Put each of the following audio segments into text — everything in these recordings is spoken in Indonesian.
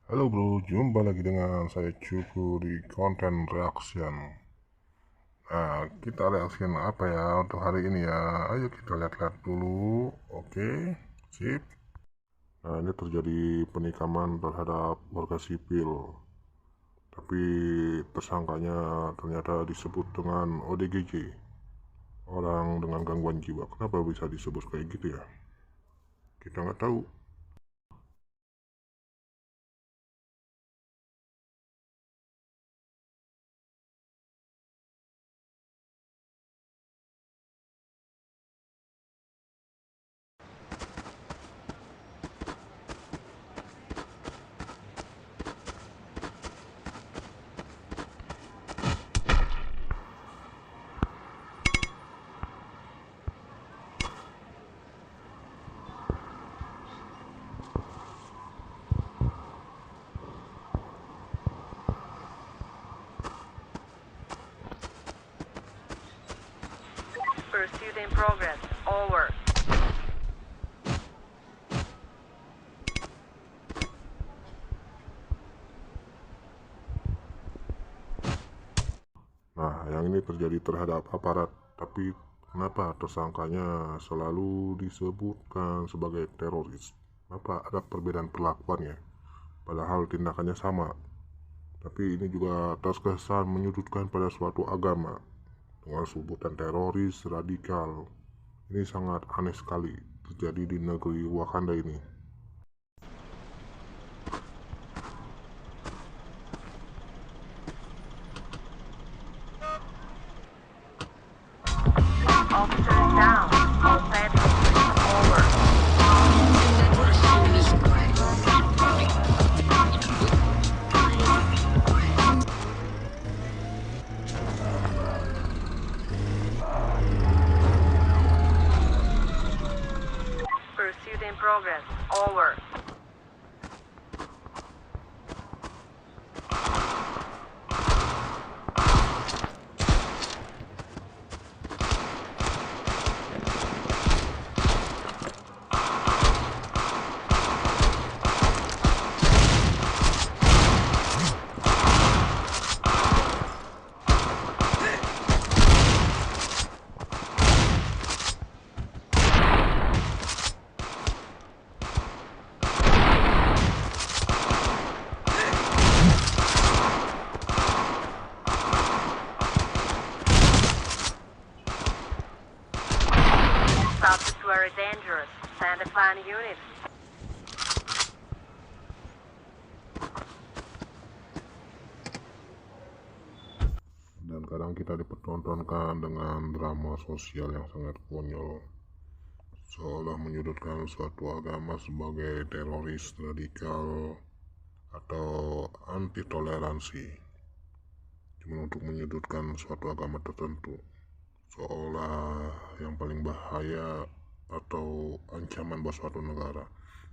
Halo bro, jumpa lagi dengan saya Cupu di konten reaction. Nah, kita reaction apa ya untuk hari ini ya? Ayo kita lihat-lihat dulu. Oke, sip. Nah, ini terjadi penikaman terhadap warga sipil. Tapi tersangkanya ternyata disebut dengan ODGJ, orang dengan gangguan jiwa. Kenapa bisa disebut kayak gitu ya? Kita nggak tahu. Pursuit in progress. Over. Nah, yang ini terjadi terhadap aparat, tapi kenapa tersangkanya selalu disebutkan sebagai teroris? Kenapa ada perbedaan perlakuannya? Padahal tindakannya sama. Tapi ini juga terkesan menyudutkan pada suatu agama dengan sebutan teroris radikal. Ini sangat aneh sekali terjadi di negeri Wakanda ini. Officers down. All standing. Over. Pursuit in progress. Over. South is very dangerous. Send a fan unit. Dan kadang kita dipertontonkan dengan drama sosial yang sangat konyol, seolah menyudutkan suatu agama sebagai teroris radikal atau anti toleransi, cuma untuk menyudutkan suatu agama tertentu, seolah yang paling bahaya atau ancaman buat suatu negara.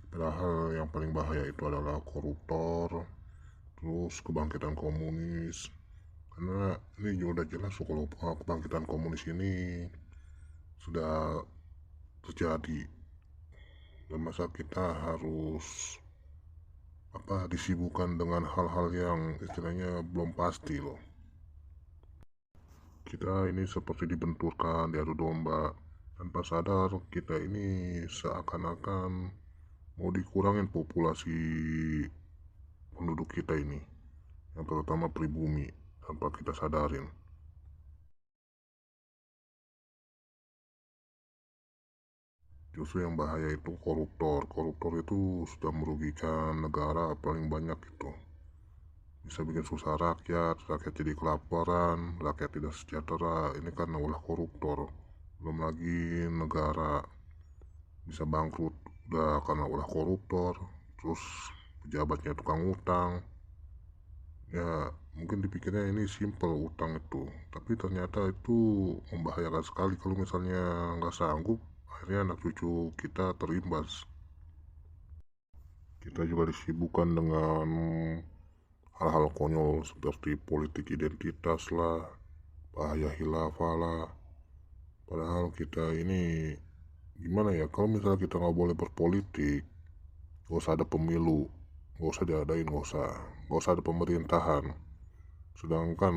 Padahal yang paling bahaya itu adalah koruptor, terus kebangkitan komunis. Karena ini juga udah jelas kalau kebangkitan komunis ini sudah terjadi, dan masa kita harus disibukkan dengan hal-hal yang istilahnya belum pasti loh. Kita ini seperti dibenturkan, diadu domba, tanpa sadar kita ini seakan-akan mau dikurangin populasi penduduk kita ini, yang terutama pribumi, tanpa kita sadarin. Justru yang bahaya itu koruptor. Koruptor itu sudah merugikan negara paling banyak itu. Bisa bikin susah rakyat, rakyat jadi kelaparan, rakyat tidak sejahtera. Ini karena ulah koruptor. Belum lagi negara bisa bangkrut udah karena ulah koruptor. Terus pejabatnya tukang utang. Ya mungkin dipikirnya ini simple utang itu, tapi ternyata itu membahayakan sekali kalau misalnya nggak sanggup. Akhirnya anak cucu kita terimbas. Kita juga disibukkan dengan hal-hal konyol seperti politik identitas lah, bahaya khilafah lah. Padahal kita ini gimana ya, kalau misalnya kita nggak boleh berpolitik, gak usah ada pemilu. nggak usah diadain, nggak usah ada pemerintahan. Sedangkan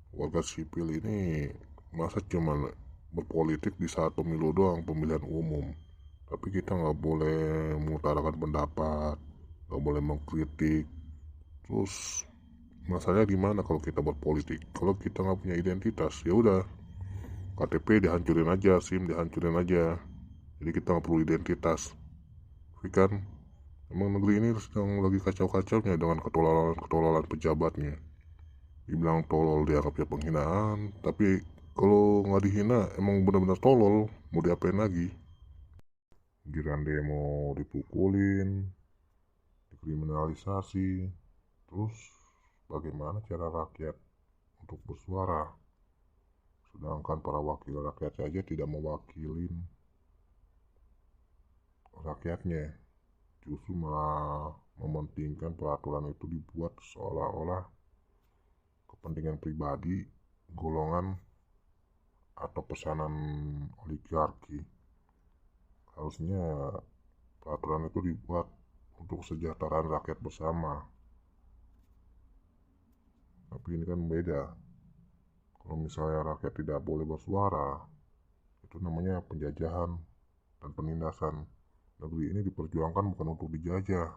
warga sipil ini masa cuma berpolitik di saat pemilu doang, pemilihan umum. Tapi kita nggak boleh mengutarakan pendapat, nggak boleh mengkritik. Terus masalahnya di mana kalau kita berpolitik? Kalau kita nggak punya identitas, ya udah KTP dihancurin aja, SIM dihancurin aja. Jadi kita nggak perlu identitas. Tapi kan emang negeri ini sedang lagi kacau-kacaunya dengan ketololan pejabatnya. Dibilang tolol dianggapnya penghinaan, tapi kalau nggak dihina emang benar-benar tolol, mau diapain lagi? Giliran demo dipukulin, dikriminalisasi. Terus bagaimana cara rakyat untuk bersuara? Sedangkan para wakil rakyat saja tidak mewakilin rakyatnya, justru malah mementingkan peraturan itu dibuat seolah-olah kepentingan pribadi, golongan, atau pesanan oligarki. Harusnya peraturan itu dibuat untuk kesejahteraan rakyat bersama. Tapi ini kan beda. Kalau misalnya rakyat tidak boleh bersuara, itu namanya penjajahan dan penindasan. Negeri ini diperjuangkan bukan untuk dijajah.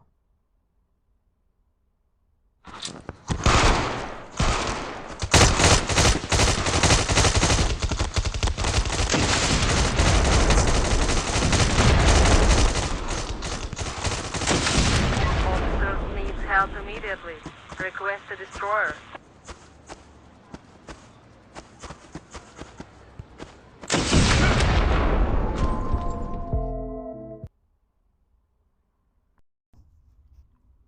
Officers needs help immediately. Request a destroyer.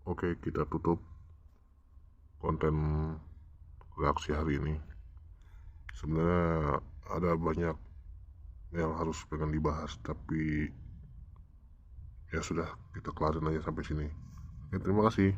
Oke, kita tutup konten reaksi hari ini. Sebenarnya ada banyak yang harus pengen dibahas, tapi ya sudah, kita kelarin aja sampai sini. Oke, terima kasih.